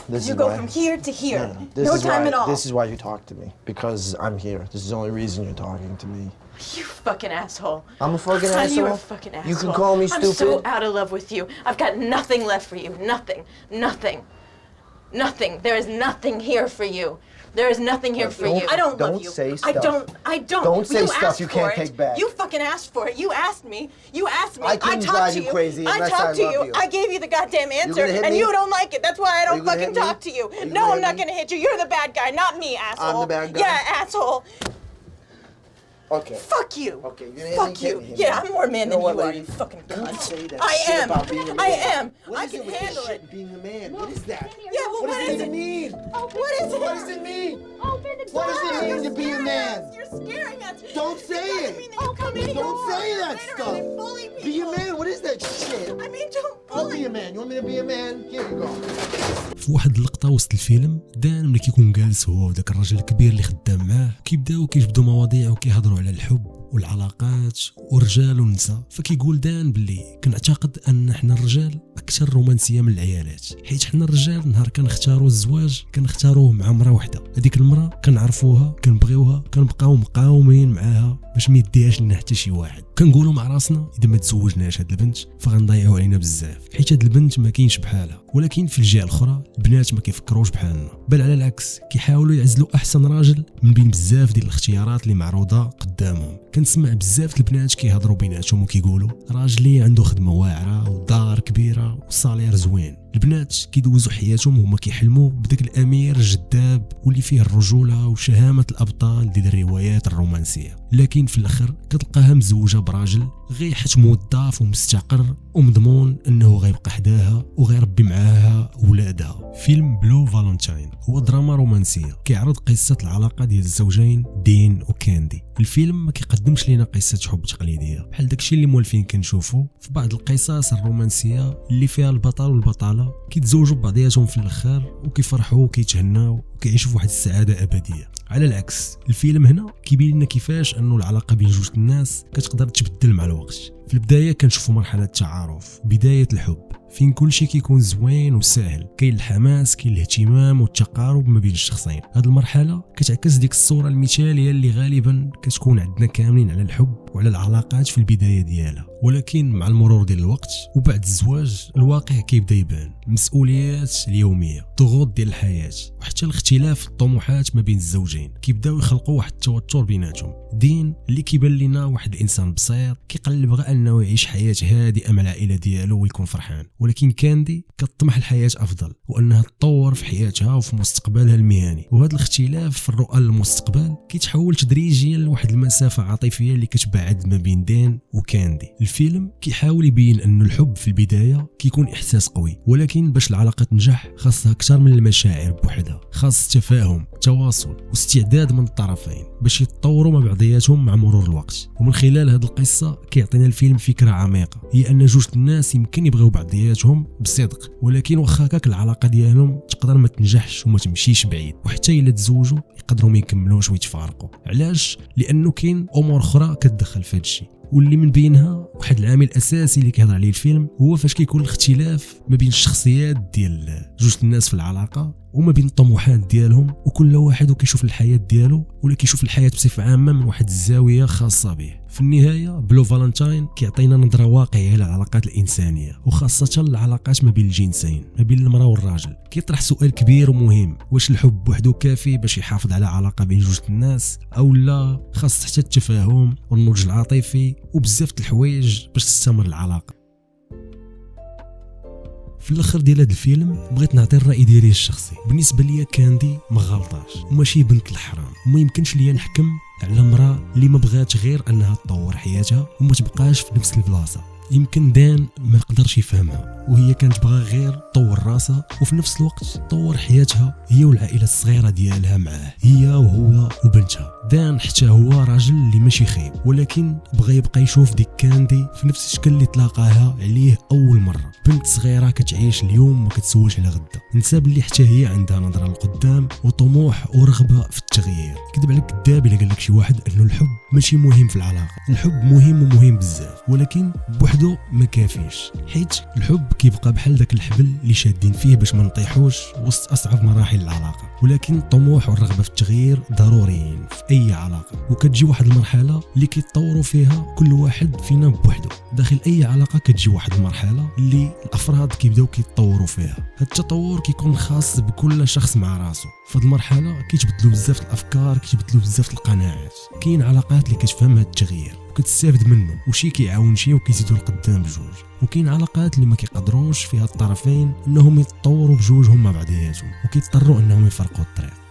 You go from here to here. No time at all. This is why you talk to me. Because I'm here. This is the only reason you're talking to me. You fucking asshole. I'm a fucking asshole? You're a fucking asshole. You can call me stupid. I'm so out of love with you. I've got nothing left for you. Nothing. Nothing. Nothing. There is nothing here for you. There is nothing here for you. I don't love you. Don't say stuff. I don't. Don't say stuff you can't take back. You fucking asked for it. You asked me. You asked me. I couldn't drive you crazy unless I love you. I gave you the goddamn answer, and you don't like it. That's why I don't fucking talk to you. No, I'm not gonna hit you. You're the bad guy, not me, asshole. I'm the bad guy? Yeah, asshole. Okay. Fuck you. Okay. Fuck you. Yeah, I'm more man than you are, you fucking cunt. Don't say that I shit am. about being a man. I am. What I is can it with handle this it. shit being a man? What is that? Yeah, well, what does is it it mean? What is it? What does it mean? Open the door. What does it mean to be a man? You're scaring us. Don't say it. Don't say that stuff. Be a man. What is that shit? I mean, don't I'll bully be a man. You want me to be a man? Here you go. في واحد اللقطه وسط الفيلم دان ملي كيكون جالس هو وداك الراجل الكبير اللي خدام معاه كيبداو كيجبدوا مواضيع وكيهضروا على الحب والعلاقات والرجال والنساء. فكيقول دان باللي كنعتقد ان احنا الرجال اكثر رومانسيه من العيالات، حيت حنا الرجال نهار كنختاروا الزواج كنختاروه مع مرة واحده، هذيك المراه كنعرفوها كنبغيوها كنبقاو مقاومين معاها باش ما يديهاش لنا حتى شي واحد. كنقولوا مع راسنا اذا ما تزوجناش هاد البنت فغنضيعوا علينا بزاف، حيت هاد البنت ما كاينش بحالها. ولكن في الجهه الاخرى البنات ما كيفكروش بحالنا، بل على العكس كيحاولوا يعزلوا احسن راجل من بين بزاف ديال الاختيارات اللي معروضه قدامهم. كنسمع بزاف البنات كيهضروا بيناتهم وكيقولوا راجلي عنده خدمه واعره ودار كبيره وصالير زوين. البنات كيدوزوا حياتهم وهما كيحلموا بداك الامير الجذاب واللي فيه الرجوله وشهامه الابطال ديال الروايات الرومانسيه، لكن في الاخر كتلقاها مزوجه براجل غيحت موظف ومستقر ومضمون انه غيبقى حداها وغيربي معاها ولادها. فيلم بلو فالنتاين هو دراما رومانسيه كيعرض قصه العلاقه ديال الزوجين دين وكاندي. الفيلم ما كيقدمش لينا قصه حب تقليديه بحال داكشي اللي مولفين كنشوفوا في بعض القصص الرومانسيه اللي فيها البطل والبطاله كيتزوجوا ببعضياتهم في الاخر وكيفرحوا وكيتهناو وكيعيشوا في واحد السعاده ابديه. على العكس الفيلم هنا كيبين لنا كيفاش انه العلاقه بين جوج الناس كتقدر تبدل مع الوقت. في البدايه كنشوفوا مرحله التعارف، بدايه الحب فين كل شيء كيكون زوين وسهل، كاين الحماس كاين الاهتمام والتقارب ما بين الشخصين. هذه المرحله كتعكس ديك الصوره المثاليه اللي غالبا كتكون عندنا كاملين على الحب وعلى العلاقات في البدايه ديالها. ولكن مع المرور ديال الوقت وبعد الزواج الواقع كيبدا يبان، المسؤوليات اليوميه، الضغوط ديال الحياه وحتى الاختلاف في الطموحات ما بين الزوجين كيبداو يخلقوا واحد التوتر بيناتهم. دين اللي كيبان لنا واحد الانسان بسيط كيقلب غير انه يعيش حياه هادئه مع العائله ديالو ويكون فرحان، ولكن كاندي كتطمح الحياه افضل وانها تطور في حياتها وفي مستقبلها المهني. وهذا الاختلاف في الرؤى للمستقبل كيتحول تدريجيا لواحد المسافه عاطفيه اللي كتبعد ما بين دين وكاندي. الفيلم كيحاول يبين ان الحب في البدايه كيكون احساس قوي، ولكن باش العلاقه تنجح خاصها اكثر من المشاعر بوحدها، خاص تفاهم، تواصل واستعداد من الطرفين باش يتطوروا مع بعضياتهم مع مرور الوقت. ومن خلال هذه القصه كيعطينا الفيلم فكره عميقه، هي ان جوج الناس يمكن يبغيو بعضياتهم بصدق، ولكن واخا هكاك العلاقه ديالهم تقدر ما تنجحش وما تمشيش بعيد، وحتى الا تزوجوا يقدروا ما يكملوش ويتفارقوا. علاش؟ لانه كاين امور اخرى كتدخل في هذا الشيء، واللي من بينها واحد العامل اساسي اللي كيهضر عليه الفيلم هو فاش كيكون الاختلاف ما بين الشخصيات ديال جوج الناس في العلاقه وما بين الطموحات ديالهم، وكل واحد وكيشوف الحياه ديالو ولا كيشوف الحياه بصفه عامه من واحد الزاويه خاصه به. في النهايه بلو فالنتاين كيعطينا نظره واقعيه على العلاقات الانسانيه وخاصه العلاقات ما بين الجنسين، ما بين المراه والراجل. كيطرح سؤال كبير ومهم، واش الحب وحده كافي باش يحافظ على علاقه بين جوج الناس او لا خاص حتى التفاهم والنضج العاطفي وبزاف د الحوايج باش تستمر العلاقه. في الاخر ديال هذا الفيلم بغيت نعطي الراي ديالي الشخصي. بالنسبه ليا كاندي ما غلطاش وماشي بنت الحرام، وما يمكنش ليا نحكم على امراه اللي ما بغاتش غير انها تطور حياتها وما تبقاش في نفس البلاصه. يمكن دان ما قدرش يفهمها وهي كانت تبغى غير تطور راسها وفي نفس الوقت تطور حياتها هي والعائله الصغيره ديالها معاه، هي وهو وبنتها. دان حتى هو راجل اللي ماشي خايب، ولكن بغى يبقى يشوف ديك كاندي في نفس الشكل اللي تلاقاها عليه اول مره، بنت صغيره كتعيش اليوم وما كتسولش على غدا. نسى باللي حتى هي عندها نظره للقدام وطموح ورغبه في التغيير. كذب عليك كذاب الا قال لك شي واحد انه الحب ماشي مهم في العلاقه. الحب مهم ومهم بزاف، ولكن بواحد بوحدو ما كافيش، حيت الحب كيبقى بحال داك الحبل اللي شادين فيه باش ما نطيحوش وسط اصعب مراحل العلاقه. ولكن الطموح والرغبه في التغيير ضروريين في اي علاقه، وكتجي واحد المرحله اللي كيتطوروا فيها كل واحد فينا بوحدو. داخل اي علاقه كتجي واحد المرحله اللي الافراد كيبداو كيتطوروا فيها. هذا التطور كيكون خاص بكل شخص مع راسو. في هذه المرحله كيتبدلوا بزاف الافكار، كيتبدلوا بزاف القناعات. كاين علاقات اللي كتفهم هذا التغيير وكتستافد منه، وشي كيعاون شي وكيزيدوا لقدام بجوج. وكاين علاقات اللي ما كيقدروش فيها الطرفين انهم يتطوروا بجوجهم مع بعضياتهم، وكيضطروا انهم يفرقوا الطريق.